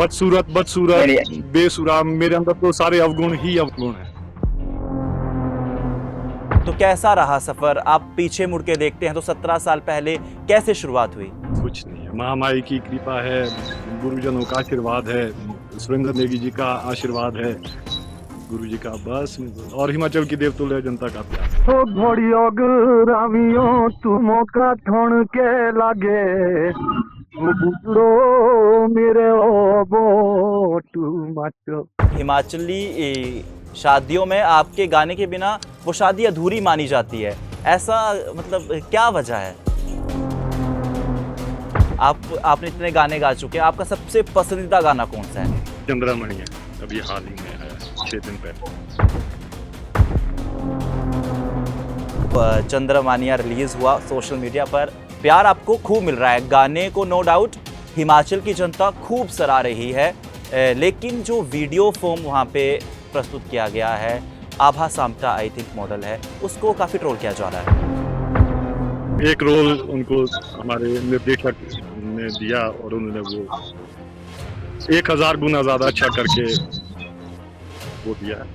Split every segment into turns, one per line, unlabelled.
बदसूरत बदसूरत बेसुरा, मेरे अंदर तो सारे अवगुण ही अवगुण है।
तो कैसा रहा सफर? आप पीछे मुड़ के देखते हैं तो 17 साल पहले कैसे शुरुआत हुई?
कुछ नहीं है, महामाई की कृपा है, गुरुजनों का आशीर्वाद है, सुरेंद्र नेगी जी का आशीर्वाद है, गुरु जी का, बस, और हिमाचल की देवतुल्य जनता का प्यार।
ओ घोड़ियों गुरामियों तुमों का ठोण के लागे, गुजरो मेरे ओ बो टू मच।
हिमाचली शादियों में आपके गाने के बिना वो शादी अधूरी मानी जाती है, ऐसा मतलब क्या वजह है? आपने इतने गाने गा चुके हैं, आपका सबसे पसंदीदा गाना कौन सा है?
चंद्रमणि है, अभी हाल ही में है, 6 दिन पहले।
चंद्रमानिया रिलीज हुआ, सोशल मीडिया पर प्यार आपको खूब मिल रहा है, गाने को नो डाउट हिमाचल की जनता खूब सराह रही है, लेकिन जो वीडियो फॉर्म वहाँ पे प्रस्तुत किया गया है, आभा सामटा आई थिंक मॉडल है, उसको काफ़ी ट्रोल किया जा रहा है।
एक रोल उनको हमारे निर्देशक ने दिया और उन्होंने वो 1000 गुना ज्यादा अच्छा करके वो दिया है।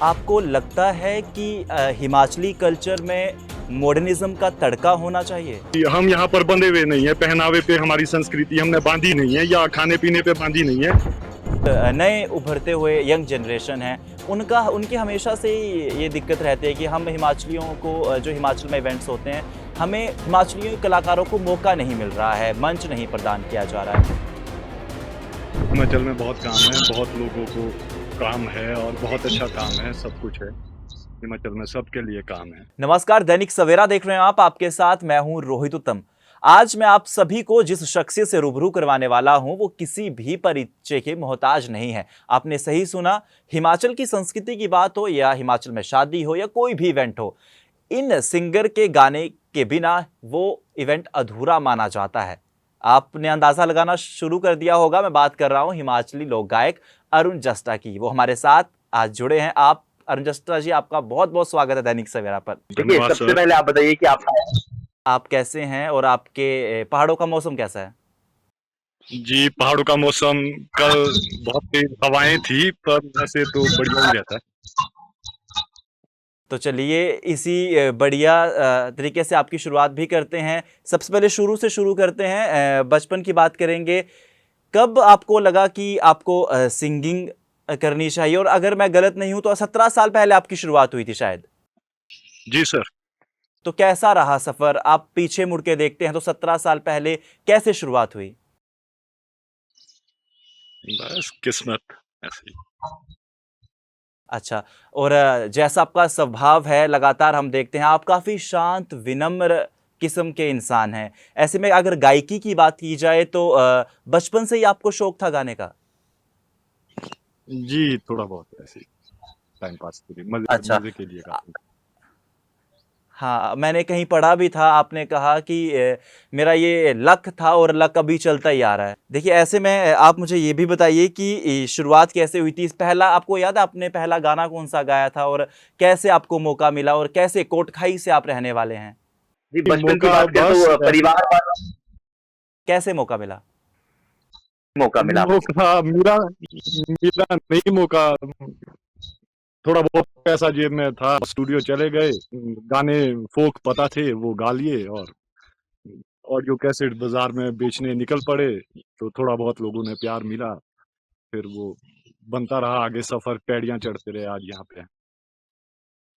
आपको लगता है कि हिमाचली कल्चर में मॉडर्निज्म का तड़का होना चाहिए?
हम यहाँ पर बंधे हुए नहीं है, पहनावे पे हमारी संस्कृति हमने बांधी नहीं है, या खाने पीने पे बांधी नहीं है।
नए उभरते हुए यंग जनरेशन है, उनकी हमेशा से ये दिक्कत रहती है कि हम हिमाचलियों को, जो हिमाचल में इवेंट्स होते हैं, हमें हिमाचली कलाकारों को मौका नहीं मिल रहा है, मंच नहीं प्रदान किया जा रहा है।
हिमाचल में बहुत काम है, बहुत लोगों को काम है और बहुत अच्छा काम है, सब कुछ है हिमाचल में, सबके लिए काम है।
नमस्कार, दैनिक सवेरा देख रहे हैं आप, आपके साथ मैं हूं रोहित उत्तम। आज मैं आप सभी को जिस शख्सियत से रूबरू करवाने वाला हूं, वो किसी भी परिचय के मोहताज नहीं है। आपने सही सुना, हिमाचल की संस्कृति की बात हो या हिमाचल में शादी हो या कोई भी इवेंट हो, इन सिंगर के गाने के बिना वो इवेंट अधूरा माना जाता है। आपने अंदाजा लगाना शुरू कर दिया होगा, मैं बात कर रहा हूं हिमाचली लोक गायक अरुण जस्टा की। वो हमारे साथ आज जुड़े हैं। आप अरुण जस्टा जी, आपका बहुत बहुत स्वागत है दैनिक सवेरा पर।
देखिए, सबसे पहले आप बताइए कि
आप कैसे हैं और आपके पहाड़ों का मौसम कैसा है?
जी, पहाड़ों का मौसम कल बहुत तेज हवाएं थी, पर वैसे तो बढ़िया ही रहता है।
तो चलिए इसी बढ़िया तरीके से आपकी शुरुआत भी करते हैं। सबसे पहले शुरू से शुरू करते हैं, बचपन की बात करेंगे। कब आपको लगा कि आपको सिंगिंग करनी चाहिए, और अगर मैं गलत नहीं हूं तो 17 साल पहले आपकी शुरुआत हुई थी शायद?
जी सर।
तो कैसा रहा सफर? आप पीछे मुड़ के देखते हैं तो 17 साल पहले कैसे शुरुआत हुई?
बस किस्मत ऐसी।
अच्छा, और जैसा आपका स्वभाव है, लगातार हम देखते हैं आप काफ़ी शांत विनम्र किस्म के इंसान हैं। ऐसे में अगर गायकी की बात की जाए तो बचपन से ही आपको शौक था गाने का?
जी, थोड़ा बहुत ऐसे टाइम पास के लिए,
अच्छा।
मजे के लिए गाता हूं।
हाँ, मैंने कहीं पढ़ा भी था, आपने कहा कि मेरा ये लक था और लक अभी चलता ही आ रहा है। देखिए, ऐसे में आप मुझे ये भी बताइए कि शुरुआत कैसे हुई थी? पहला आपको याद है आपने पहला गाना कौन-सा गाया था, और कैसे आपको मौका मिला, और कैसे कोटखाई से आप रहने वाले हैं?
जी, बचपन की
मौका
बात करें
बस
तो परिवार वाला
कैसे मौका मिला?
मौका मिला आपको।
मौका मेरा मेरा नहीं, मौका थोड़ा बहुत पैसा जेब में था, स्टूडियो चले गए, गाने फोक पता थे वो गा लिए, और ऑडियो कैसेट बाजार में बेचने निकल पड़े, तो थोड़ा बहुत लोगों ने प्यार मिला, फिर वो बनता रहा आगे सफर, पैड़ियां चढ़ते रहे, आज यहाँ पे।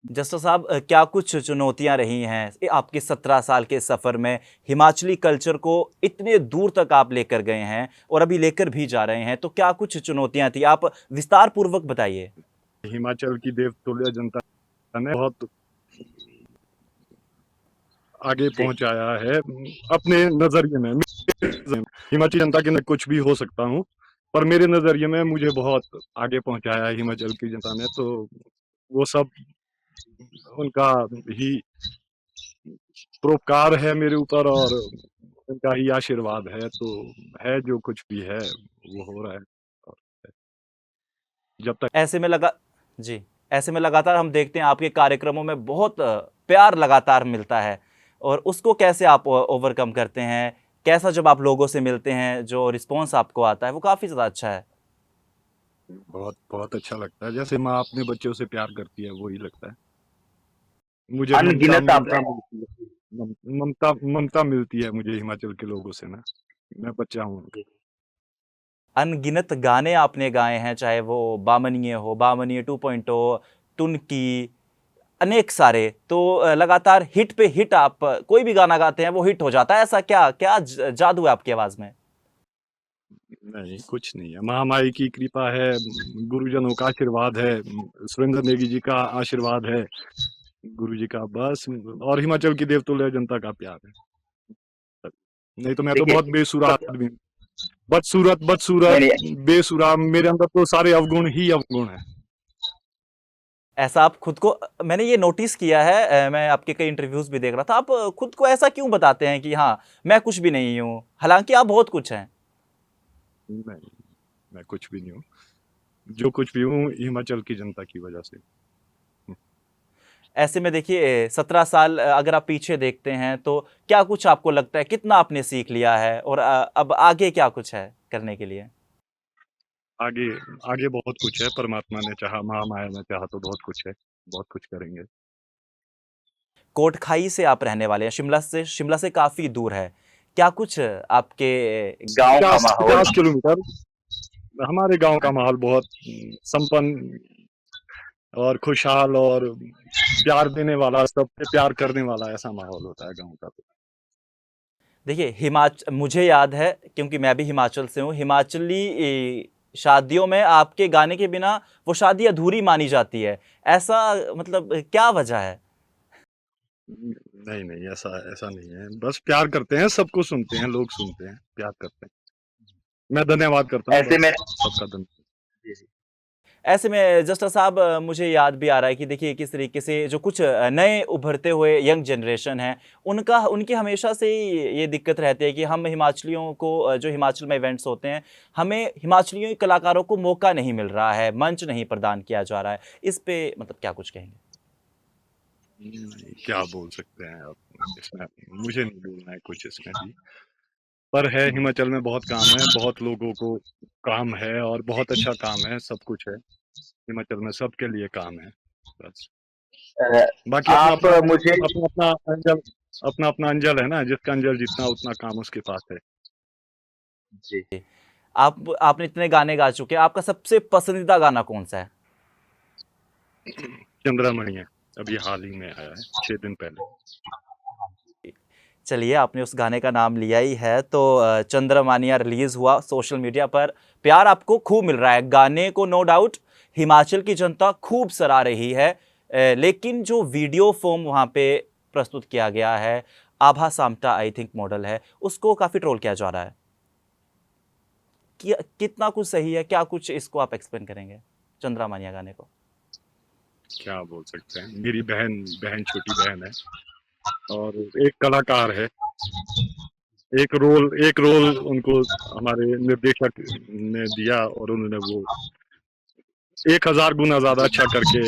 जस्टा साहब, क्या कुछ चुनौतियाँ रही हैं आपके 17 साल के सफ़र में? हिमाचली कल्चर को इतने दूर तक आप लेकर गए हैं और अभी लेकर भी जा रहे हैं, तो क्या कुछ चुनौतियाँ थी? आप विस्तार पूर्वक बताइए।
हिमाचल की देवतुल्य जनता ने बहुत आगे पहुंचाया है अपने नजरिए में। हिमाचली जनता के लिए कुछ भी हो सकता हूँ, पर मेरे नजरिए में मुझे बहुत आगे पहुंचाया है हिमाचल की जनता ने, तो वो सब उनका ही परोपकार है मेरे ऊपर, और उनका ही आशीर्वाद है, तो है जो कुछ भी है वो हो रहा है। और जब तक
ऐसे में ऐसे में लगातार हम देखते हैं आपके कार्यक्रमों में बहुत प्यार लगातार मिलता है, और उसको कैसे आप ओवरकम करते हैं? कैसा जब आप लोगों से मिलते हैं, जो रिस्पॉन्स आपको आता है वो काफ़ी ज़्यादा अच्छा है।
बहुत बहुत अच्छा लगता है, जैसे माँ अपने बच्चों से प्यार करती है वही लगता है। मुझे ममता
अनगिनत आप
ममता मिलती है, ममता ममता मिलती है मुझे हिमाचल के लोगों से ना। मैं बच्चा हूँ।
अनगिनत गाने आपने गाए हैं, चाहे वो बामनिए हो, बामनिए 2.0, टुनकी, अनेक सारे। तो लगातार हिट पे हिट आप कोई भी गाना गाते हैं वो हिट हो जाता है। ऐसा क्या क्या जादू है आपकी आवाज़ में?
नहीं, कुछ नहीं है, महामाई की कृपा है, गुरुजनों का आशीर्वाद है, सुरेंद्र नेगी जी का आशीर्वाद है, गुरु जी का बस, और हिमाचल की देवतुल्य जनता का प्यार है। नहीं तो मैं तो बहुत
देखिए
बेसुरा
सब
आदमी हूँ। बदसूरत
नहीं
बदसूरत
नहीं
बेसुरा, मेरे अंदर तो सारे अवगुण ही अवगुण है।
ऐसा आप खुद को मैंने ये नोटिस किया है, मैं आपके कई इंटरव्यूज़ भी देख रहा था, आप खुद को ऐसा क्यों बताते हैं कि हाँ, मैं कुछ भी नहीं हूँ, हालाँकि आप बहुत कुछ हैं?
नहीं, मैं कुछ भी नहीं हूँ। जो कुछ भी हूँ हिमाचल की जनता की वजह से।
ऐसे में देखिए 17 साल अगर आप पीछे देखते हैं तो क्या कुछ आपको लगता है, कितना आपने सीख लिया है और अब आगे क्या कुछ है करने के लिए?
आगे आगे बहुत कुछ है, परमात्मा ने चाहा, महामाया ने चाहा तो बहुत कुछ है, बहुत कुछ करेंगे।
कोटखाई से आप रहने वाले हैं, शिमला से काफ़ी दूर है। क्या कुछ आपके
गांव का
50
माहौल
50 किलोमीटर। हमारे गांव का माहौल बहुत संपन्न और खुशहाल और प्यार देने वाला, सबसे प्यार करने वाला ऐसा माहौल होता है गांव का। तो
देखिए मुझे याद है क्योंकि मैं भी हिमाचल से हूँ, हिमाचली शादियों में आपके गाने के बिना वो शादी अधूरी मानी जाती है। ऐसा मतलब क्या वजह है?
नहीं नहीं, ऐसा ऐसा नहीं है, बस प्यार करते हैं, सबको सुनते हैं, लोग सुनते हैं, प्यार करते हैं। मैं धन्यवाद करता हूँ
ऐसे
बस,
में
सबका धन्यवाद।
जी, जी।
ऐसे में जस्टा साहब मुझे याद भी आ रहा है कि देखिए किस तरीके से जो कुछ नए उभरते हुए यंग जनरेशन है, उनकी हमेशा से ही ये दिक्कत रहती है कि हम हिमाचलियों को जो हिमाचल में इवेंट्स होते हैं, हमें हिमाचलियों कलाकारों को मौका नहीं मिल रहा है, मंच नहीं प्रदान किया जा रहा है। इस पे मतलब क्या कुछ कहेंगे?
क्या बोल सकते हैं आप इसमें, मुझे नहीं बोलना है कुछ इसमें भी। पर है, हिमाचल में बहुत काम है, बहुत लोगों को काम है और बहुत अच्छा काम है, सब कुछ है हिमाचल में, सबके लिए काम है बस।
अ,
बाकी अपना
आप
अपना
मुझे
अपना अपना अंजल, अपना अपना अंजल है ना, जिसका अंजल जितना उतना काम उसके पास है।
जी
आपने इतने गाने गा चुके हैं, आपका सबसे पसंदीदा गाना कौन-सा है?
चंद्रमणि है, अभी हाल ही में आया है 6 दिन पहले।
चलिए, आपने उस गाने का नाम लिया ही है तो चंद्रमानिया रिलीज़ हुआ सोशल मीडिया पर, प्यार आपको खूब मिल रहा है। गाने को नो डाउट हिमाचल की जनता खूब सराह रही है। लेकिन जो वीडियो फ़ॉर्म वहाँ पे प्रस्तुत किया गया है, आभा सामटा आई थिंक मॉडल है, उसको काफ़ी ट्रोल किया जा रहा है। कितना कुछ सही है, क्या कुछ इसको आप एक्सप्लेन करेंगे, चंद्रमानिया गाने को?
क्या बोल सकते हैं, मेरी बहन बहन छोटी बहन है और एक कलाकार है, एक रोल उनको हमारे निर्देशक ने दिया और उन्होंने वो 1000 गुना ज्यादा अच्छा करके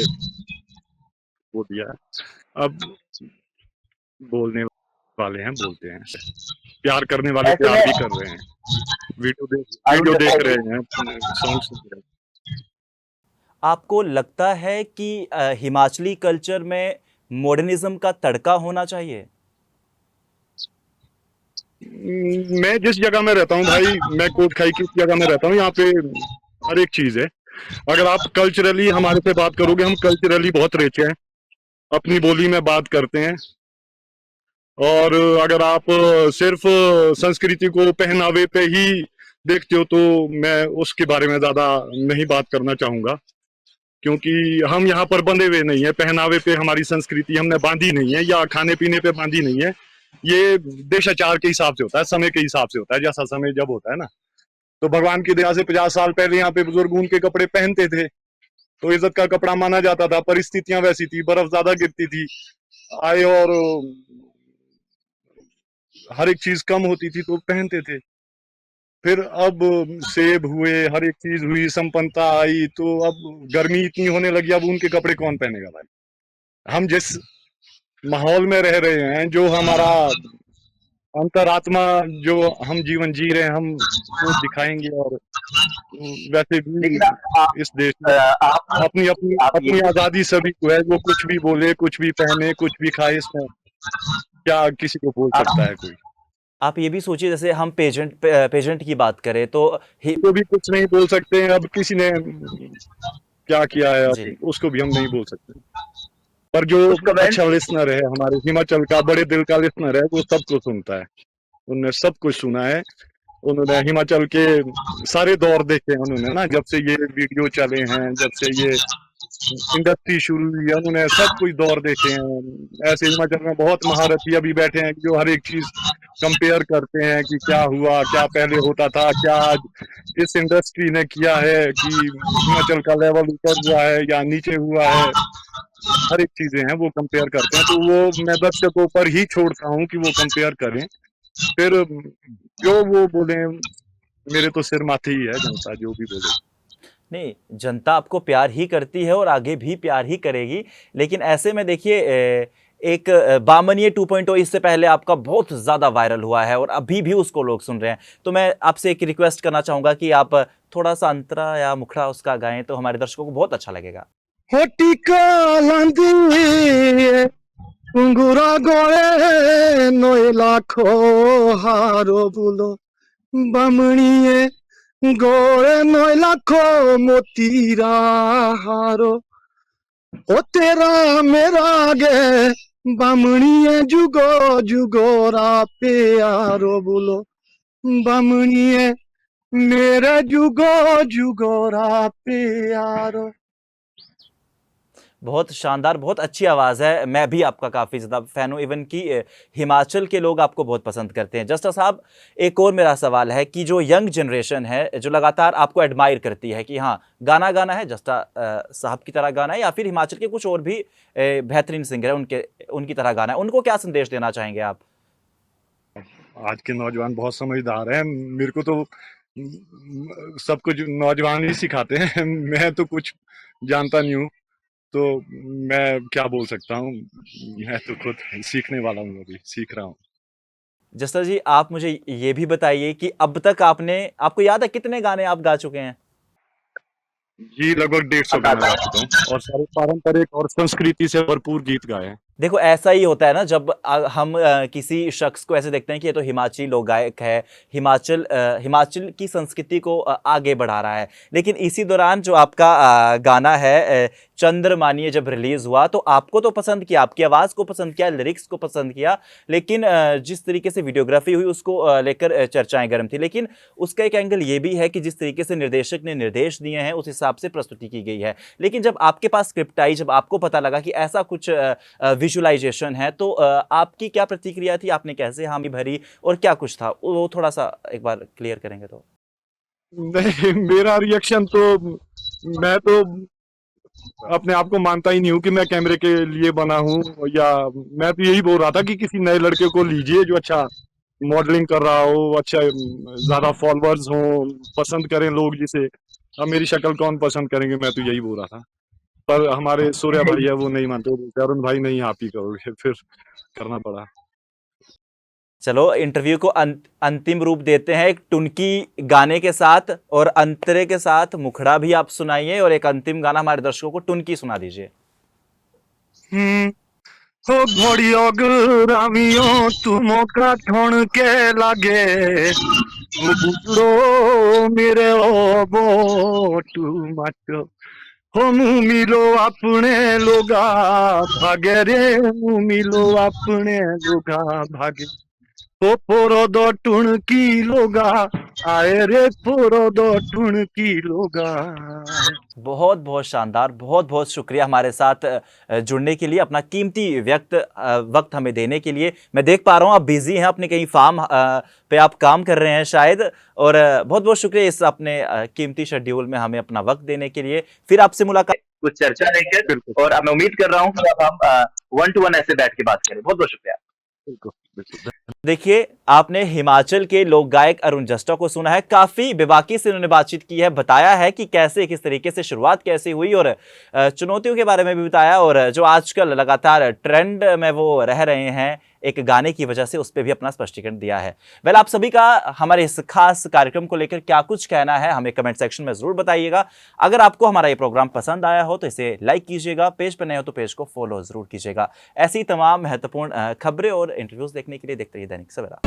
वो दिया। अब बोलने वाले हैं बोलते हैं, प्यार करने वाले
ऐसे में
प्यार भी कर रहे हैं, वीडियो देख रहे हैं, सॉन्ग सुन रहे हैं।
आपको लगता है कि हिमाचली कल्चर में मॉडर्निज्म का तड़का होना चाहिए?
मैं जिस जगह में रहता हूँ भाई, मैं कोटखाई की जगह में रहता हूँ, यहाँ पे हर एक चीज है। अगर आप कल्चरली हमारे से बात करोगे, हम कल्चरली बहुत रिच हैं, अपनी बोली में बात करते हैं। और अगर आप सिर्फ संस्कृति को पहनावे पे ही देखते हो तो मैं उसके बारे में ज्यादा नहीं बात करना चाहूंगा, क्योंकि हम यहाँ पर बंधे हुए नहीं है पहनावे पे, हमारी संस्कृति हमने बांधी नहीं है या खाने पीने पे बांधी नहीं है। ये देशाचार के हिसाब से होता है, समय के हिसाब से होता है, जैसा समय जब होता है ना। तो भगवान की दया से 50 साल पहले यहाँ पे बुजुर्ग ऊन के कपड़े पहनते थे तो इज्जत का कपड़ा माना जाता था, परिस्थितियां वैसी थी, बर्फ ज्यादा गिरती थी, आय और हर एक चीज कम होती थी तो पहनते थे। फिर अब सेब हुए, हर एक चीज हुई, संपन्नता आई, तो अब गर्मी इतनी होने लगी, अब उनके कपड़े कौन पहनेगा भाई। हम जिस माहौल में रह रहे हैं, जो हमारा अंतरात्मा जो हम जीवन जी रहे हैं हम वो दिखाएंगे। और वैसे भी
लेकिन आप
इस देश में
आप
अपनी अपनी
आप ये
अपनी आजादी सभी को है, वो कुछ भी बोले, कुछ भी पहने, कुछ भी खाए, इसमें क्या किसी को बोल सकता
आप
है कोई?
आप ये भी सोचिए, जैसे हम पेजेंट की बात करें तो
तो भी कुछ नहीं बोल सकते हैं। अब किसी ने क्या किया है
जी,
अब उसको भी हम नहीं बोल सकते। पर जो
कुछ कमेंट
अच्छा लिसनर है, हमारे हिमाचल का बड़े दिल का लिसनर है, वो सबको सुनता है। उनने सब कुछ सुना है। उन्होंने हिमाचल के सारे दौर देखे हैं उन्होंने ना, जब से ये वीडियो चले हैं, जब से ये इंडस्ट्री शुरू हुई है, उन्होंने सब कुछ दौर देखे हैं। ऐसे हिमाचल में बहुत महारथी अभी बैठे हैं जो हर एक चीज कंपेयर करते हैं कि क्या हुआ, क्या पहले होता था, क्या आज इस इंडस्ट्री ने किया है कि हिमाचल का लेवल ऊपर हुआ है या नीचे हुआ है। हर एक चीजें हैं वो कंपेयर करते हैं, तो वो मैं दर्शकों पर ही छोड़ता हूँ कि वो कंपेयर करें। फिर जो वो बोले, मेरे तो सिर माथे ही है जनता जो भी बोले।
नहीं, जनता आपको प्यार ही करती है और आगे भी प्यार ही करेगी। लेकिन ऐसे में देखिए, एक बामनिए 2.0 इससे पहले आपका बहुत ज़्यादा वायरल हुआ है और अभी भी उसको लोग सुन रहे हैं। तो मैं आपसे एक रिक्वेस्ट करना चाहूँगा कि आप थोड़ा-सा अंतरा या मुखड़ा उसका गाएँ तो हमारे दर्शकों को बहुत अच्छा लगेगा।
हो टीका लांदी घुंगुरा गोए नोए लाखो हारो बुलो बमणिए गोए नोए लाखो मोतीरा हारो ओ तेरा मेरा गे बमणिए जुगो जुगोरा प्यारो बुलो बमणिए मेरे जुगो जुगोरा प्यारो।
बहुत शानदार, बहुत अच्छी आवाज़ है। मैं भी आपका काफ़ी ज़्यादा फ़ैन हूँ, इवन कि हिमाचल के लोग आपको बहुत पसंद करते हैं। जस्टा साहब, एक और मेरा सवाल है कि जो यंग जनरेशन है, जो लगातार आपको एडमायर करती है कि हाँ, गाना गाना है, जस्टा साहब की तरह गाना है या फिर हिमाचल के कुछ और भी बेहतरीन सिंगर हैं, उनकी तरह गाना है, उनको क्या संदेश देना चाहेंगे आप?
आज के नौजवान बहुत समझदार हैं। मेरे को तो सब कुछ नौजवान ही सिखाते हैं। मैं तो कुछ जानता नहीं हूँ, तो मैं क्या बोल सकता हूँ। मैं तो खुद सीखने वाला हूँ, अभी सीख रहा हूँ।
जस्टा जी, आप मुझे ये भी बताइए कि अब तक आपको याद है कितने गाने आप गा चुके हैं?
जी, लगभग 150 गाना गा चुका हूँ और सारे पारंपरिक और संस्कृति से भरपूर गीत गाए हैं।
देखो, ऐसा ही होता है ना, जब हम किसी शख्स को ऐसे देखते हैं कि ये तो हिमाचली लोक गायक है, हिमाचल की संस्कृति को आगे बढ़ा रहा है। लेकिन इसी दौरान जो आपका गाना है चंद्रमानिए जब रिलीज़ हुआ, तो आपको तो पसंद किया, आपकी आवाज़ को पसंद किया, लिरिक्स को पसंद किया, लेकिन जिस तरीके से वीडियोग्राफी हुई उसको लेकर चर्चाएँ गर्म थी। लेकिन उसका एक एंगल ये भी है कि जिस तरीके से निर्देशक ने निर्देश दिए हैं, उस हिसाब से प्रस्तुति की गई है। लेकिन जब आपके पास स्क्रिप्ट आई, जब आपको पता लगा कि ऐसा कुछ विजुअलाइजेशन है, तो आपकी क्या प्रतिक्रिया थी? आपने कैसे हामी भरी और क्या कुछ था? वो थोड़ा-सा एक बार क्लियर करेंगे तो?
नहीं, मेरा रिएक्शन तो, मैं तो अपने आप को मानता ही नहीं हूँ कि मैं कैमरे के लिए बना हूँ। या मैं तो यही बोल रहा था कि किसी नए लड़के को लीजिए जो अच्छा मॉडलिंग कर रहा हो, अच्छा ज्यादा फॉलोअर्स हो, पसंद करें लोग जिसे। अब मेरी शक्ल कौन पसंद करेंगे, मैं तो यही बोल रहा था। पर हमारे सूर्या भाई है, वो नहीं मानते, वो बोलते, अरुण भाई नहीं आप ही करोगे। फिर करना पड़ा।
चलो, इंटरव्यू को अंतिम रूप देते हैं एक टुनकी गाने के साथ, और अंतरे के साथ मुखड़ा भी आप सुनाइए और एक अंतिम गाना हमारे दर्शकों को टुनकी सुना दीजिए।
हो घोड़ियों गुरामियो तुमो का ठोण के लागे बुजड़ो मेरे ओ बोटू माचो हो मुँह मिलो अपने लोगा भागे रे मुँह मिलो अपने लोगा भागे ओ पोरो दो टुणकी लोगा आए रे पोरो दो टुणकी लोगा।
बहुत बहुत शानदार, बहुत बहुत शुक्रिया हमारे साथ जुड़ने के लिए, अपना कीमती वक्त हमें देने के लिए। मैं देख पा रहा हूँ आप बिजी हैं, अपने कहीं फार्म पे आप काम कर रहे हैं शायद, और बहुत बहुत शुक्रिया इस अपने कीमती शेड्यूल में हमें अपना वक्त देने के लिए। फिर आपसे मुलाकात
कुछ चर्चा लेकर, और अब मैं उम्मीद कर रहा हूँ कि अब हम 1 to 1 ऐसे बैठ के बात करें। बहुत बहुत शुक्रिया।
बिल्कुल बिल्कुल।
देखिए, आपने हिमाचल के लोक गायक अरुण जस्टा को सुना है। काफी बेबाकी से उन्होंने बातचीत की है, बताया है कि कैसे, किस तरीके से शुरुआत कैसे हुई, और चुनौतियों के बारे में भी बताया, और जो आजकल लगातार ट्रेंड में वो रह रहे हैं, एक गाने की वजह से उस पर भी अपना स्पष्टीकरण दिया है। वेल, आप सभी का हमारे इस खास कार्यक्रम को लेकर क्या कुछ कहना है हमें कमेंट सेक्शन में जरूर बताइएगा। अगर आपको हमारा ये प्रोग्राम पसंद आया हो तो इसे लाइक कीजिएगा, पेज पर नए हो तो पेज को फॉलो जरूर कीजिएगा। ऐसी तमाम महत्वपूर्ण खबरें और इंटरव्यूज देखने के लिए देखते रहिए दैनिक सवेरा।